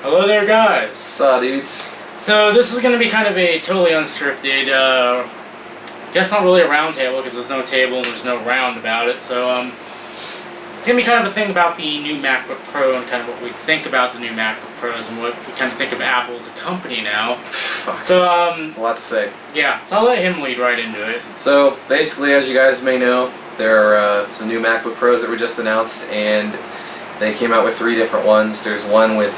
Hello there, guys. Saw dudes. So this is going to be kind of a totally unscripted, guess not really a round table because there's no table and there's no round about it. So it's going to be kind of a thing about the new MacBook Pro and kind of what we think about the new MacBook Pros and what we kind of think of Apple as a company now. Fuck. So There's a lot to say. Yeah, so I'll let him lead right into it. So basically, as you guys may know, there are some new MacBook Pros that were just announced, and they came out with 3 different ones. There's one with,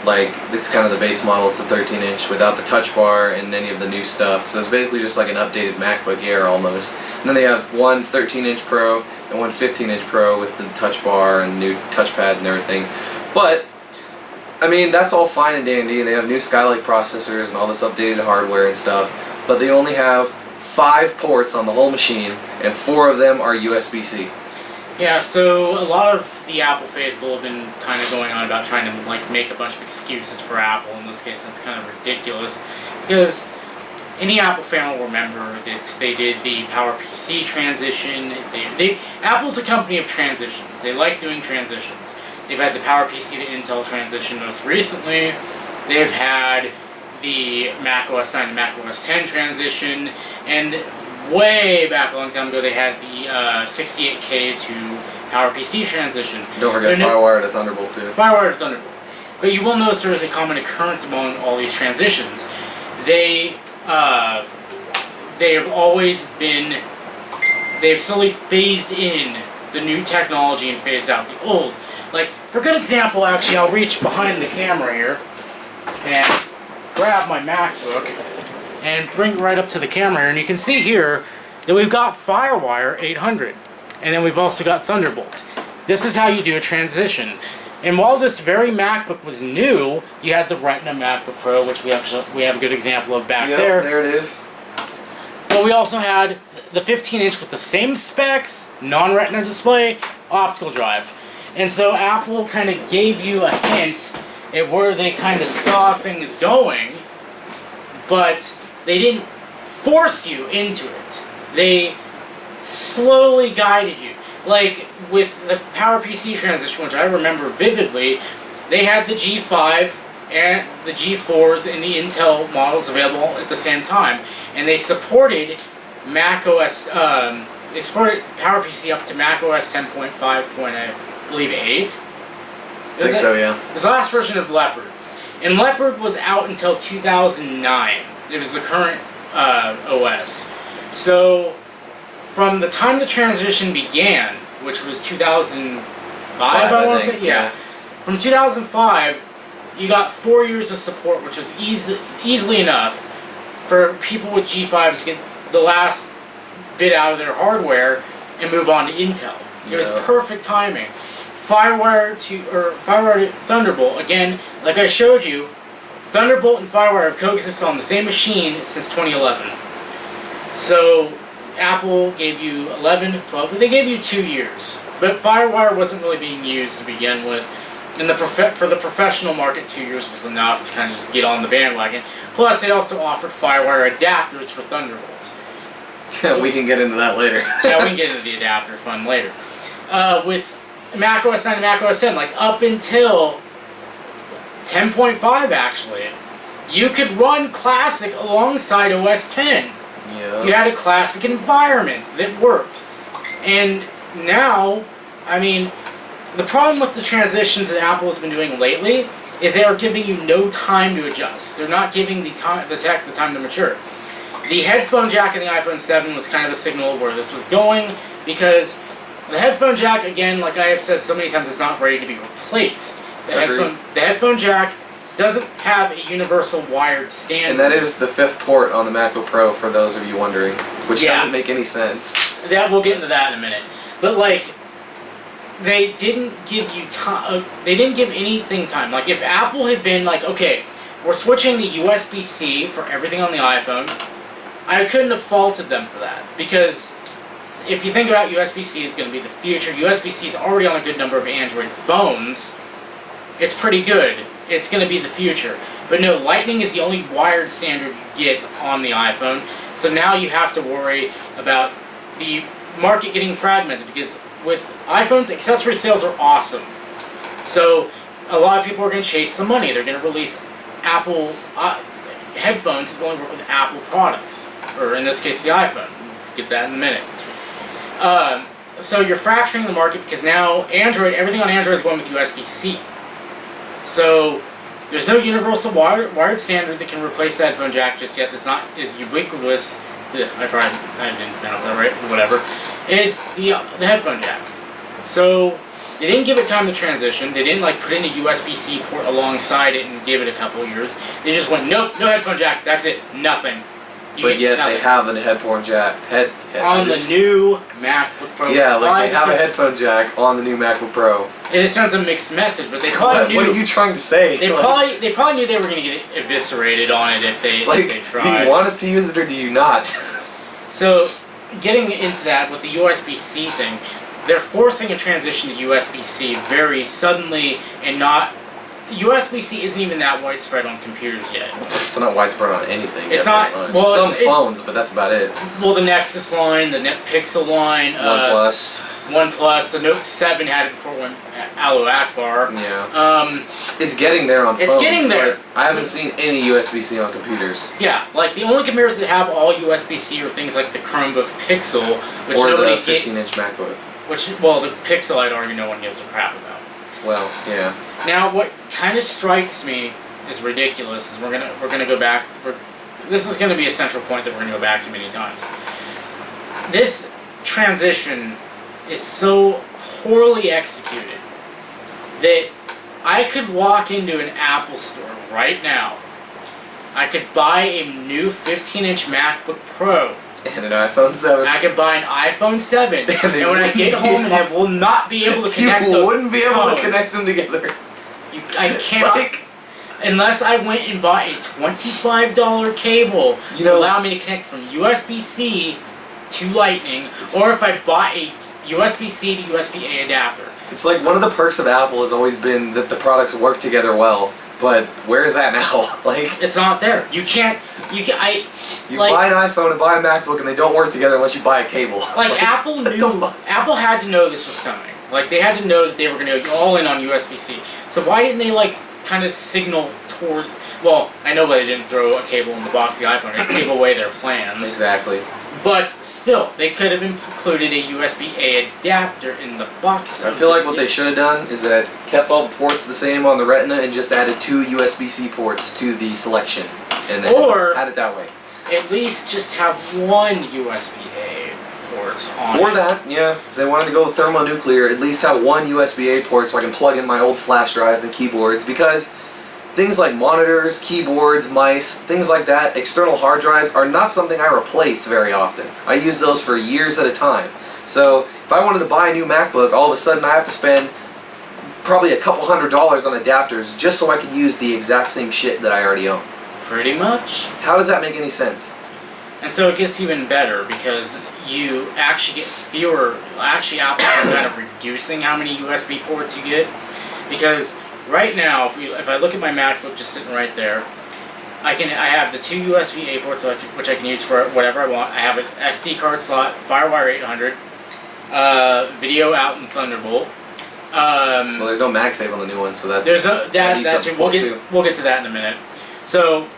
like, this is kind of the base model. It's a 13-inch without the touch bar and any of the new stuff. So it's basically just like an updated MacBook Air almost. And then they have one 13-inch Pro and one 15-inch Pro with the touch bar and new touchpads and everything. But I mean, that's all fine and dandy. They have new Skylake processors and all this updated hardware and stuff. But they only have 5 ports on the whole machine, and 4 of them are USB-C. Yeah, so a lot of the Apple faithful have been kind of going on about trying to like make a bunch of excuses for Apple. In this case, that's kind of ridiculous because any Apple fan will remember that they did the PowerPC transition. Apple's a company of transitions. They like doing transitions. They've had the PowerPC to Intel transition most recently. They've had the Mac OS 9 to Mac OS 10 transition, and way back a long time ago they had the 68K to PowerPC transition. Don't forget FireWire to Thunderbolt too. FireWire to Thunderbolt. But you will notice there is a common occurrence among all these transitions. They have always been, they've slowly phased in the new technology and phased out the old. Like, for a good example, actually, I'll reach behind the camera here and grab my MacBook and bring it right up to the camera here, and you can see here that we've got FireWire 800, and then we've also got Thunderbolt. This is how you do a transition. And while this very MacBook was new, you had the Retina MacBook Pro, which we have a good example of back there. There it is. But we also had the 15-inch with the same specs, non-Retina display, optical drive. And so Apple kind of gave you a hint at where they kind of saw things going, but they didn't force you into it. They slowly guided you. Like with the PowerPC transition, which I remember vividly, they had the G5 and the G4s and the Intel models available at the same time, and they supported Mac OS. They supported PowerPC up to Mac OS 10.5. I believe 8. I think so, yeah. It was the last version of Leopard. And Leopard was out until 2009. It was the current OS. So, from the time the transition began, which was 2005, I want to say? Yeah. From 2005, you got 4 years of support, which was easily enough for people with G5s to get the last bit out of their hardware and move on to Intel. It was perfect timing. FireWire to Thunderbolt, again, like I showed you, Thunderbolt and FireWire have coexisted on the same machine since 2011. So Apple gave you 11, 12, they gave you 2 years. But FireWire wasn't really being used to begin with. And for the professional market, 2 years was enough to kind of just get on the bandwagon. Plus, they also offered FireWire adapters for Thunderbolt. We can get into that later. Yeah, we can get into the adapter fun later. With Mac OS 9 and Mac OS 10, like up until 10.5 actually, you could run Classic alongside OS 10. Yeah. You had a Classic environment that worked. And now, I mean, the problem with the transitions that Apple has been doing lately is they are giving you no time to adjust. They're not giving the tech the time to mature. The headphone jack in the iPhone 7 was kind of a signal of where this was going, because the headphone jack, again, like I have said so many times, it's not ready to be replaced. The headphone jack doesn't have a universal wired standard. And that is the 5th port on the MacBook Pro, for those of you wondering, which doesn't make any sense. We'll get into that in a minute. But like, they didn't give you time. They didn't give anything time. Like, if Apple had been like, okay, we're switching to USB-C for everything on the iPhone, I couldn't have faulted them for that, because if you think about USB-C is going to be the future, USB-C is already on a good number of Android phones. It's pretty good. It's going to be the future. But no, Lightning is the only wired standard you get on the iPhone. So now you have to worry about the market getting fragmented, because with iPhones, accessory sales are awesome. So a lot of people are going to chase the money. They're going to release Apple headphones that only work with Apple products, or in this case, the iPhone. We'll get that in a minute. So you're fracturing the market because now everything on Android is going with USB-C. So there's no universal wired standard that can replace the headphone jack just yet. That's not as ubiquitous. I didn't pronounce that right. Whatever. Is the headphone jack. So they didn't give it time to transition. They didn't put in a USB-C port alongside it and give it a couple of years. They just went, nope, no headphone jack. That's it. Nothing. But yet they have a headphone jack on the new MacBook Pro. Yeah, they have a headphone jack on the new MacBook Pro. And it sounds a mixed message, but they probably knew. What are you trying to say? They probably knew they were going to get eviscerated on it if they tried. Do you want us to use it or do you not? So, getting into that with the USB-C thing, they're forcing a transition to USB-C very suddenly and not. USB-C isn't even that widespread on computers yet. It's not widespread on anything. It's not. Well, some phones, but that's about it. Well, the Nexus line, the Pixel line, OnePlus, the Note 7 had it before when Aloe Akbar. Yeah. It's getting there on phones. It's getting there. I haven't seen any USB-C on computers. Yeah, the only computers that have all USB-C are things like the Chromebook Pixel, which or nobody the 15-inch MacBook. The Pixel I'd argue no one gives a crap about. Well, yeah. Now, what kind of strikes me as ridiculous is we're gonna go back. This is gonna be a central point that we're gonna go back to many times. This transition is so poorly executed that I could walk into an Apple store right now. I could buy a new 15-inch MacBook Pro. And an iPhone 7. I could buy an iPhone 7. And when I get home and I will not be able to connect those. You wouldn't be able to connect them together. I cannot. Unless I went and bought a $25 cable to allow me to connect from USB-C to Lightning, or if I bought a USB-C to USB-A adapter. It's like one of the perks of Apple has always been that the products work together well. But where is that now? It's not there. You can't. You buy an iPhone and buy a MacBook, and they don't work together unless you buy a cable. Apple knew. Apple had to know this was coming. They had to know that they were going to go all in on USB-C. So why didn't they kind of signal toward? Well, I know why they didn't throw a cable in the box of the iPhone. They gave away their plans. Exactly. But still, they could have included a USB-A adapter in the box. I feel like what they should have done is that kept all the ports the same on the Retina and just added 2 USB-C ports to the selection, and then had it that way. At least just have one USB-A port on Or that, yeah. If they wanted to go thermonuclear, at least have one USB-A port so I can plug in my old flash drives and keyboards, because things like monitors, keyboards, mice, things like that, external hard drives are not something I replace very often. I use those for years at a time. So if I wanted to buy a new MacBook, all of a sudden I have to spend probably a couple $100 on adapters just so I can use the exact same shit that I already own. Pretty much. How does that make any sense? And so it gets even better because you actually get fewer. Actually, Apple's kind of reducing how many USB ports you get, because right now, if I look at my MacBook just sitting right there, I have the 2 USB-A ports which I can use for whatever I want. I have an SD card slot, FireWire 800, video out in Thunderbolt. Well, there's no MagSafe on the new one, so that there's no we'll get to that in a minute. So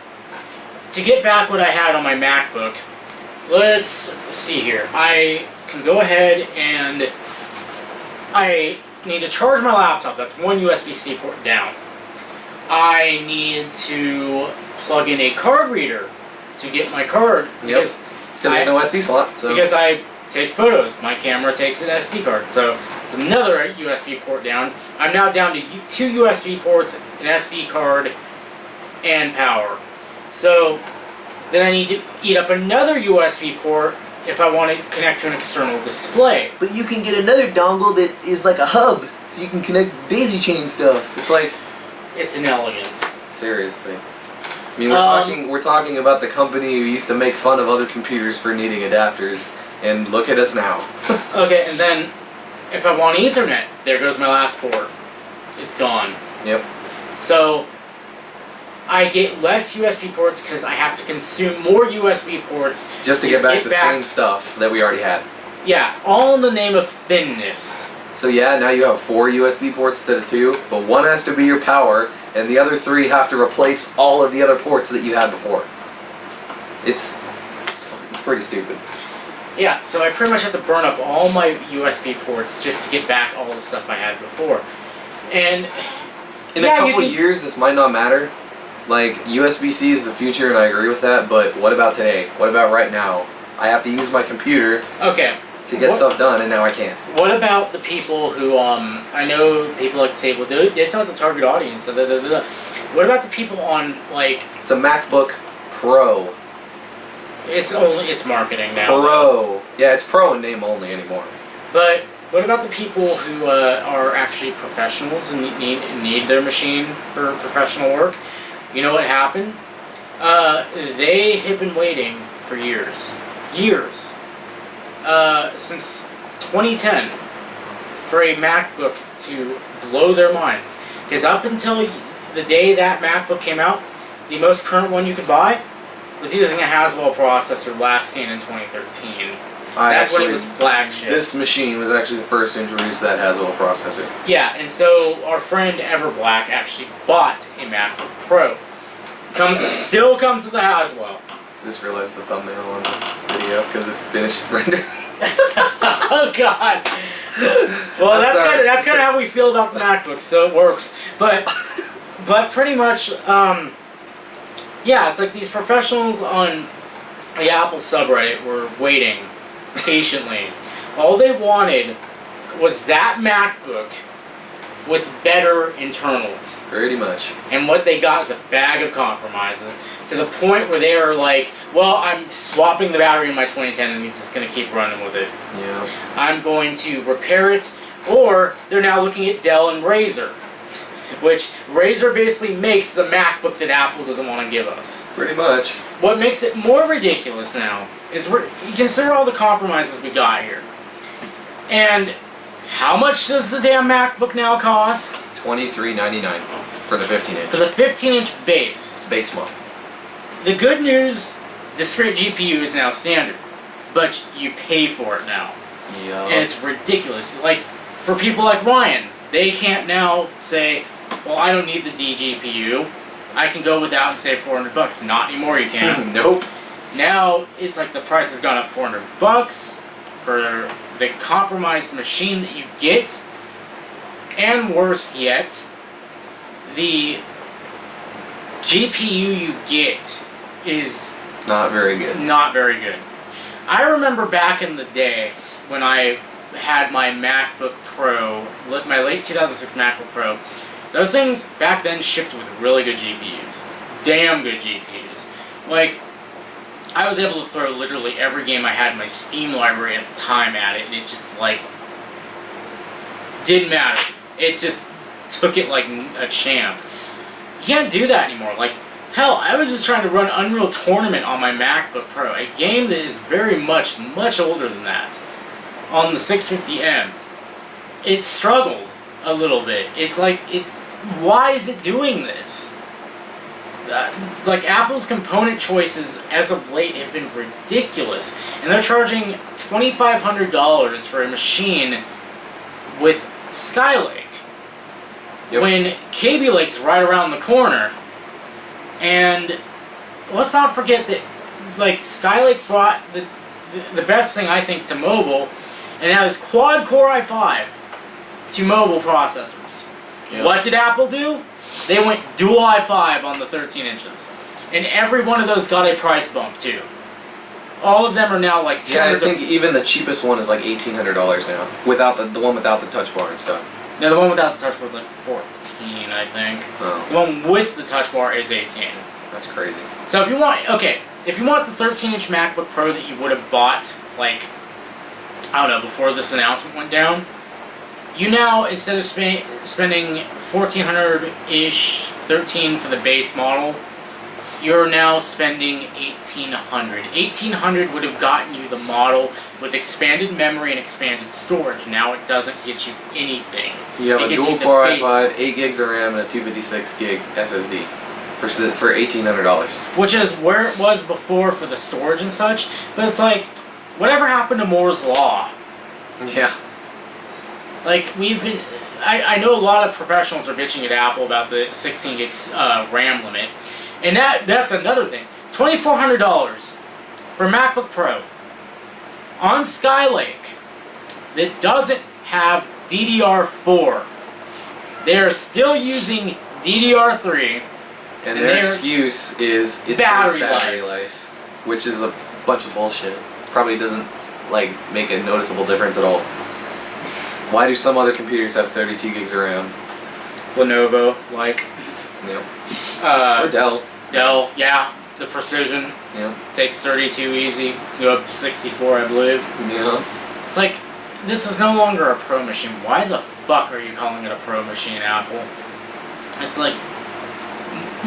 to get back what I had on my MacBook, let's see here. I can go ahead and I need to charge my laptop. That's one USB-C port down. I need to plug in a card reader to get my card. Because there's no SD slot. So. Because I take photos. My camera takes an SD card. So it's another USB port down. I'm now down to 2 USB ports, an SD card, and power. So then I need to eat up another USB port if I want to connect to an external display. But you can get another dongle that is like a hub, so you can connect daisy chain stuff. It's like... It's inelegant. Seriously. I mean, we're talking about the company who used to make fun of other computers for needing adapters, and look at us now. Okay, and then if I want Ethernet, there goes my last port. It's gone. Yep. So I get less USB ports because I have to consume more USB ports just to get back the same stuff that we already had. Yeah, all in the name of thinness. So yeah, now you have 4 USB ports instead of 2, but one has to be your power, and the other 3 have to replace all of the other ports that you had before. It's pretty stupid. Yeah, so I pretty much have to burn up all my USB ports just to get back all the stuff I had before. And in a couple years, this might not matter. Like, USB-C is the future, and I agree with that, but what about today? What about right now? I have to use my computer to get stuff done, and now I can't. What about the people who, I know people like to say, well, it's not the target audience, da, da, da, da. What about the people on, like... It's a MacBook Pro. It's marketing now. Pro. Yeah, it's Pro in name only anymore. But what about the people who are actually professionals and need their machine for professional work? You know what happened? They have been waiting for years. Since 2010 for a MacBook to blow their minds. Because up until the day that MacBook came out, the most current one you could buy was using a Haswell processor last seen in 2013. That's when it was flagship. This machine was actually the first to introduce that Haswell processor. Yeah, and so our friend Everblack actually bought a MacBook Pro. Still comes with a Haswell. I just realized the thumbnail on the video because it finished rendering. Oh God. Well, that's kind of how we feel about the MacBook, so it works. But pretty much, yeah, it's like these professionals on the Apple subreddit were waiting patiently. All they wanted was that MacBook with better internals. Pretty much. And what they got is a bag of compromises, to the point where they are like, well, I'm swapping the battery in my 2010 and I'm just going to keep running with it. Yeah. I'm going to repair it, or they're now looking at Dell and Razer, which Razer basically makes the MacBook that Apple doesn't want to give us. Pretty much. What makes it more ridiculous now is you consider all the compromises we got here. And how much does the damn MacBook now cost? $23.99 for the 15-inch. For the 15-inch base. Base model. The good news, discrete GPU is now standard, but you pay for it now. Yeah. And it's ridiculous. Like, for people like Ryan, they can't now say, well, I don't need the DGPU. I can go without and save $400. Not anymore, you can't. Nope. Now, it's like the price has gone up $400 for the compromised machine that you get. And worse yet, the GPU you get is not very good. Not very good. I remember back in the day when I had my MacBook Pro, my late 2006 MacBook Pro, those things back then shipped with really good GPUs. Damn good GPUs. Like, I was able to throw literally every game I had in my Steam library at the time at it, and it just, like, didn't matter. It just took it like a champ. You can't do that anymore. Like, hell, I was just trying to run Unreal Tournament on my MacBook Pro, a game that is very much older than that, on the 650M. It struggled a little bit. It's like, why is it doing this? Like, Apple's component choices as of late have been ridiculous, and they're charging $2,500 for a machine with Skylake, when Kaby Lake's right around the corner. And let's not forget that, like, Skylake brought the best thing, I think, to mobile, and that is quad-core i5 to mobile processors. Yep. What did Apple do? They went dual i5 on the 13 inches. And every one of those got a price bump, too. All of them are now like $200. Yeah, I think even the cheapest one is like $1,800 now, without the one without the touch bar and stuff. No, the one without the touch bar is like 14, I think. Oh. The one with the touch bar is 18. That's crazy. So if you want, if you want the 13-inch MacBook Pro that you would have bought, like, I don't know, before this announcement went down, you now, instead of spending $1,400-ish, $1,300 for the base model, you're now spending $1,800. $1,800 would have gotten you the model with expanded memory and expanded storage. Now it doesn't get you anything. You have a dual core i5, 8 gigs of RAM, and a 256 gig SSD for $1,800. Which is where it was before for the storage and such. But it's like, whatever happened to Moore's Law? Yeah. Like, I know a lot of professionals are bitching at Apple about the 16 gig RAM limit. And that's another thing. $2,400 for MacBook Pro on Skylake that doesn't have DDR4. They are still using DDR3. And their excuse is it's battery life, which is a bunch of bullshit. Probably doesn't like make a noticeable difference at all. Why do some other computers have 32 gigs of RAM? Lenovo, like. Yep. Or Dell. Dell, yeah. The Precision. Yeah. Takes 32 easy. Go up to 64, I believe. Yeah. It's like, this is no longer a Pro machine. Why the fuck are you calling it a Pro machine, Apple? It's like,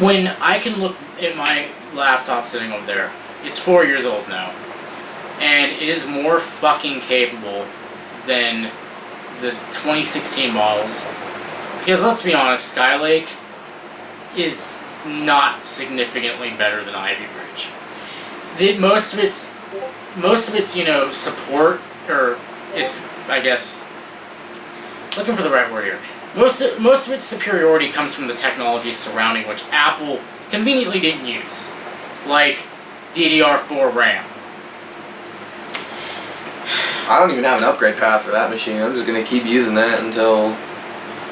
when I can look at my laptop sitting over there, it's 4 years old now. And it is more fucking capable than the 2016 models. Because let's be honest, Skylake is not significantly better than Ivy Bridge. Most of its support, or its, I guess, looking for the right word here. Most of its superiority comes from the technology surrounding which Apple conveniently didn't use, like DDR4 RAM. I don't even have an upgrade path for that machine. I'm just gonna keep using that until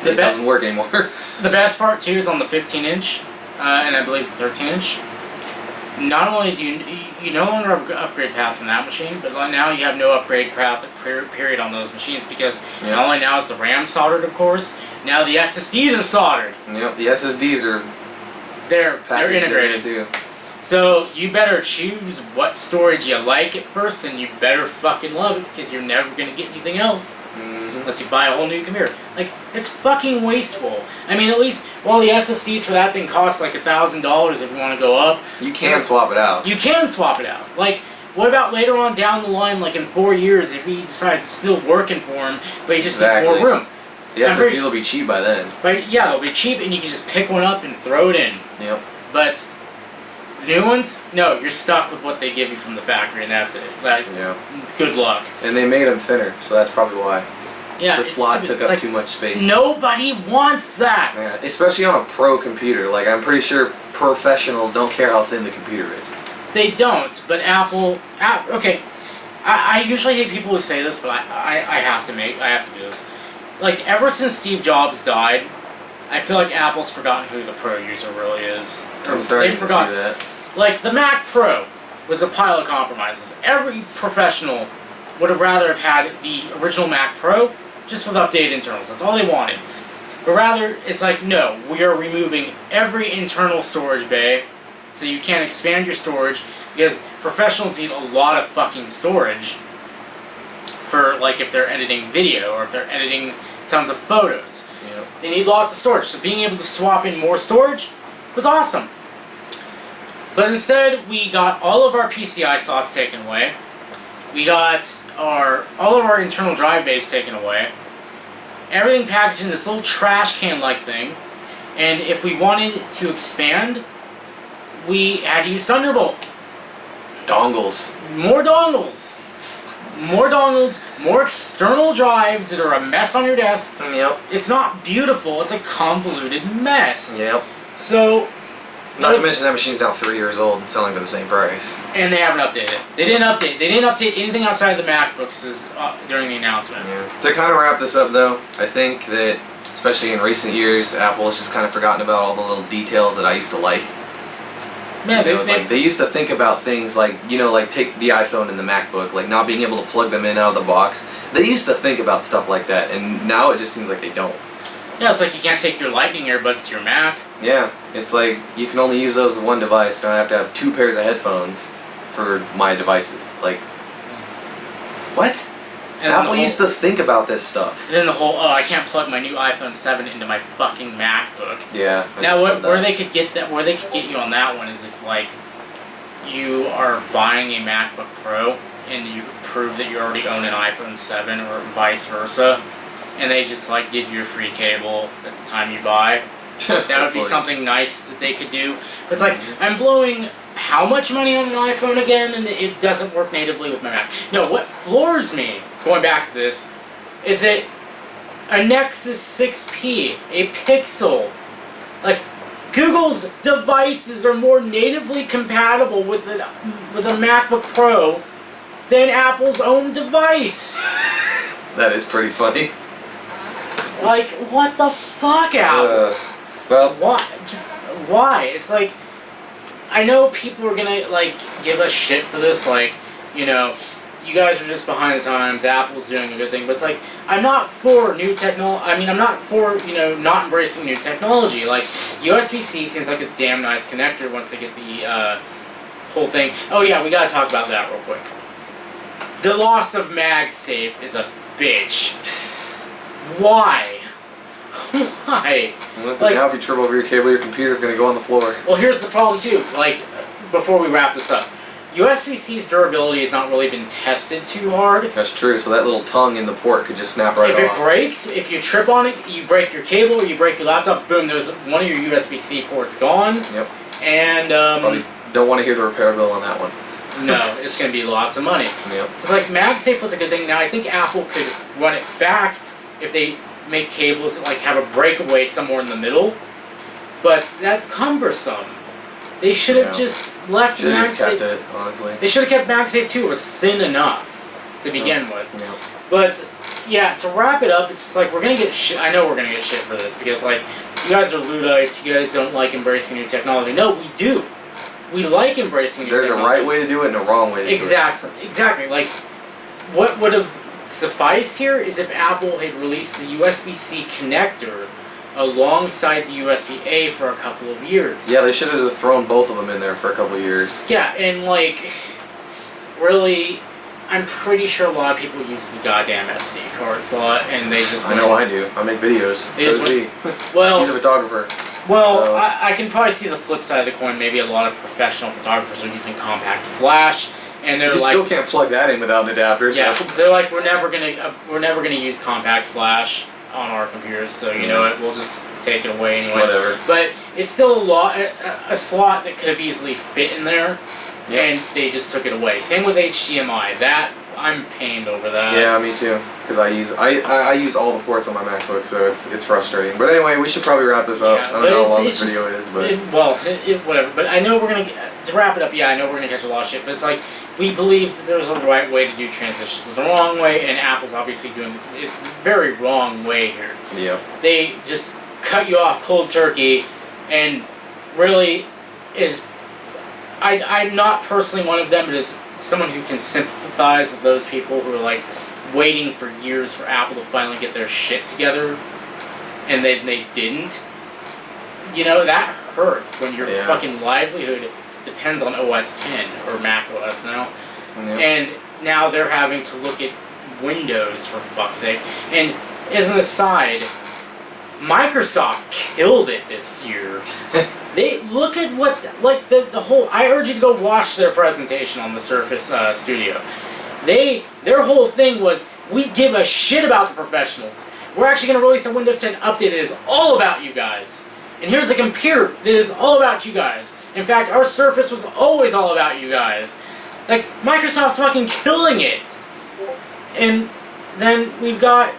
it doesn't work anymore. The best part too is on the 15-inch, and I believe the 13-inch. Not only do you no longer have an upgrade path from that machine, but now you have no upgrade path period on those machines, because not only now is the RAM soldered, of course, now the SSDs are soldered. Yep, the SSDs are they're integrated too. So you better choose what storage you like at first, and you better fucking love it, because you're never gonna get anything else unless you buy a whole new computer. Like, it's fucking wasteful. I mean, at least, well, the SSDs for that thing cost like $1,000 if you want to go up. You can swap it out. You can swap it out. Like, what about later on down the line, like in 4 years, if he decides it's still working for him, but he just needs more room? The SSD will be cheap by then. But yeah, it'll be cheap, and you can just pick one up and throw it in. Yep. But the new ones, no, you're stuck with what they give you from the factory, and that's it. Like, good luck. And they made them thinner, so that's probably why. Yeah, the slot took up too much space. Nobody wants that! Yeah, especially on a pro computer. Like, I'm pretty sure professionals don't care how thin the computer is. They don't, but Apple okay, I usually hate people who say this, but I have to do this. Like, ever since Steve Jobs died, I feel like Apple's forgotten who the pro user really is. I'm starting to see that. Like, the Mac Pro was a pile of compromises. Every professional would have rather have had the original Mac Pro, just with updated internals. That's all they wanted. But rather, it's like, no, we are removing every internal storage bay, so you can't expand your storage, because professionals need a lot of fucking storage for, like, if they're editing video, or if they're editing tons of photos. Yep. They need lots of storage, so being able to swap in more storage was awesome. But instead, we got all of our PCI slots taken away. We got all of our internal drive bays taken away. Everything packaged in this little trash can-like thing. And if we wanted to expand, we had to use Thunderbolt. Dongles. More dongles. More dongles, more external drives that are a mess on your desk. Yep. It's not beautiful, it's a convoluted mess. Yep. So, not to mention that machine's now 3 years old and selling for the same price. And they haven't updated it. They didn't update anything outside of the MacBooks during the announcement. Yeah. To kind of wrap this up though, I think that, especially in recent years, Apple has just kind of forgotten about all the little details that I used to like. Man, they used to think about things like, like take the iPhone and the MacBook, like not being able to plug them in out of the box. They used to think about stuff like that, and now it just seems like they don't. Yeah, it's like you can't take your Lightning earbuds to your Mac. Yeah, it's like you can only use those with one device. Now I have to have 2 pairs of headphones for my devices. Like, what? And Apple used to think about this stuff. And then the whole, I can't plug my new iPhone 7 into my fucking MacBook. Yeah. Now, where they could get you on that one is if, like, you are buying a MacBook Pro and you prove that you already own an iPhone 7 or vice versa, and they just, like, give you a free cable at the time you buy. That would be something nice that they could do. But it's like, I'm blowing how much money on an iPhone again, and it doesn't work natively with my Mac. No, what floors me, going back to this, is that a Nexus 6P, a Pixel. Like, Google's devices are more natively compatible with a MacBook Pro than Apple's own device. That is pretty funny. Like, what the fuck, Apple? Well, Why? Just why? It's like, I know people are gonna like give us shit for this, like, you know, you guys are just behind the times, Apple's doing a good thing, but it's like, I'm not for new technology. I mean, I'm not for, you know, not embracing new technology. Like, USB-C seems like a damn nice connector once they get the whole thing. Oh yeah, we gotta talk about that real quick. The loss of MagSafe is a bitch. Why? Why? Well, Like, now if you trip over your cable, your computer's gonna go on the floor. well, here's the problem too. Like, before we wrap this up, USB-C's durability has not really been tested too hard. That's true. So that little tongue in the port could just snap right If off. it breaks, if you trip on it, you break your cable, or you break your laptop, boom, there's one of your USB-C ports gone. Yep. And, Probably don't want to hear the repair bill on that one. no, it's going to be lots of money. Yep. So it's like, MagSafe was a good thing. Now, I think Apple could run it back if they make cables that, like, have a breakaway somewhere in the middle. But that's cumbersome. They should have just left Should have just kept MagSafe. it, honestly. They should have kept MagSafe too. It was thin enough to begin with. Yep. But yeah, to wrap it up, it's like we're gonna get shit. I know we're gonna get shit for this because like you guys are Luddites. You guys don't like embracing new technology. No, we do. We like embracing new There's technology. a right way to do it and a wrong way to do it. Exactly. Like, what would have sufficed here is if Apple had released the USB-C connector alongside the USB-A for a couple of years. Yeah, they should have just thrown both of them in there for a couple of years. Yeah, and like, really, I'm pretty sure a lot of people use the goddamn SD card slot, and they just. I know I do. I make videos. So does he. Well, he's a photographer. Well, So. I can probably see the flip side of the coin. Maybe a lot of professional photographers are using compact flash, and they're You like, still can't plug that in without an adapter. yeah, So. they're like, we're never gonna use compact flash on our computers, so you know what, we'll just take it away anyway. Whatever. But it's still a slot that could have easily fit in there, and they just took it away. Same with HDMI. That I'm pained over that. Yeah, me too. Because I use all the ports on my MacBook, so it's frustrating. But anyway, we should probably wrap this up. Yeah, I don't know how long it's this video just- is, but whatever. But I know we're gonna to wrap it up. Yeah, I know we're gonna catch a lot of shit. But it's like we believe that there's a right way to do transitions, the wrong way, and Apple's obviously doing it very wrong way here. yeah. They just cut you off cold turkey, and really is. I'm not personally one of them, but as someone who can sympathize with those people who are like waiting for years for Apple to finally get their shit together, and they didn't. You know, that hurts when your fucking livelihood depends on OS 10 or Mac OS now. Yep. And now they're having to look at Windows, for fuck's sake. And as an aside, Microsoft killed it this year. They look at what, like, the whole. I urge you to go watch their presentation on the Surface Studio. Their whole thing was, we give a shit about the professionals. We're actually going to release a Windows 10 update that is all about you guys. And here's a computer that is all about you guys. In fact, our Surface was always all about you guys. Like, Microsoft's fucking killing it. And then we've got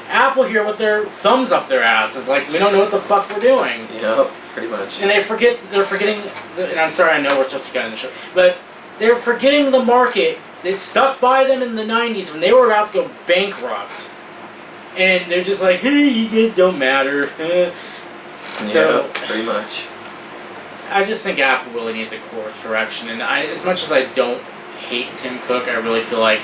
Apple here with their thumbs up their asses. Like, we don't know what the fuck we're doing. Yep, pretty much. And they're forgetting, and I'm sorry, I know we're supposed to get in the show, but they're forgetting the market that stuck by them in the 90s when they were about to go bankrupt. And they're just like, hey, you guys don't matter. So, yeah, pretty much. I just think Apple really needs a course correction. And as much as I don't hate Tim Cook, I really feel like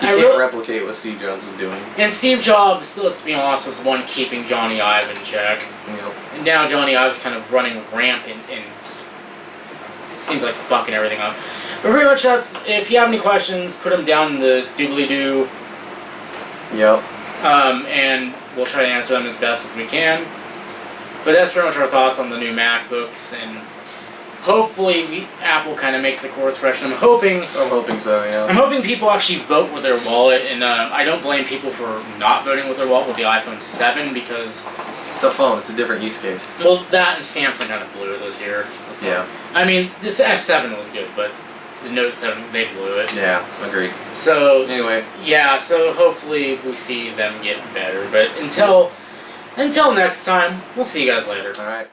You can't replicate what Steve Jobs was doing. And Steve Jobs, let's be honest, was the one keeping Johnny Ive in check. Yep. And now Johnny Ive's kind of running rampant and just, it seems like fucking everything up. But pretty much that's, if you have any questions, put them down in the doobly-doo. Yep. And we'll try to answer them as best as we can. But that's pretty much our thoughts on the new MacBooks, and hopefully Apple kind of makes the course correction. I'm hoping so, yeah. I'm hoping people actually vote with their wallet, and I don't blame people for not voting with their wallet with the iPhone 7 because It's a phone. It's a different use case. well, that and Samsung kind of blew it this year. Yeah. I mean, this S7 was good, but the Note 7, they blew it. Yeah, agreed. So Anyway, yeah, so hopefully we see them get better. But until next time, we'll see you guys later. all right.